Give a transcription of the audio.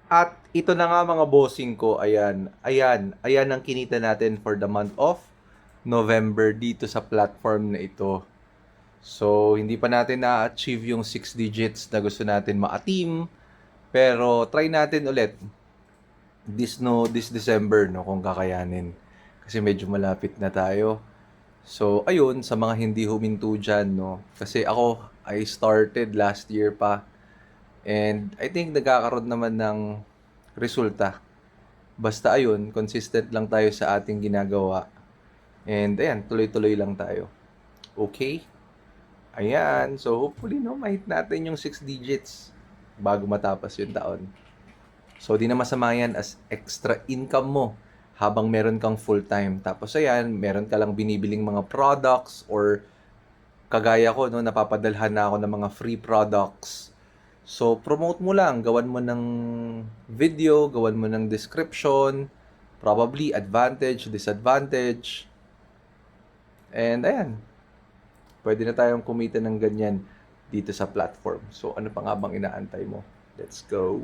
At ito na nga mga bossing ko, ayan, ayan, ayan ang kinita natin for the month of November dito sa platform na ito. So, hindi pa natin na-achieve yung 6 digits na gusto natin ma-team, pero try natin ulit this December, no, kung kakayanin. Kasi medyo malapit na tayo. So, ayun, sa mga hindi huminto dyan, no, kasi ako, I started last year pa. And I think nagkakaroon naman ng resulta. Basta ayun, consistent lang tayo sa ating ginagawa. And ayan, tuloy-tuloy lang tayo. Okay? Ayan, so hopefully no, mahit natin yung 6 digits bago matapos yung taon. So di na masama yan as extra income mo habang meron kang full-time. Tapos ayan, meron ka lang binibiling mga products or kagaya ko, no, napapadalhan na ako ng mga free products. So, promote mo lang. Gawan mo ng video, gawan mo ng description, probably advantage, disadvantage. And ayan, pwede na tayong kumita ng ganyan dito sa platform. So, ano pa nga bang inaantay mo? Let's go!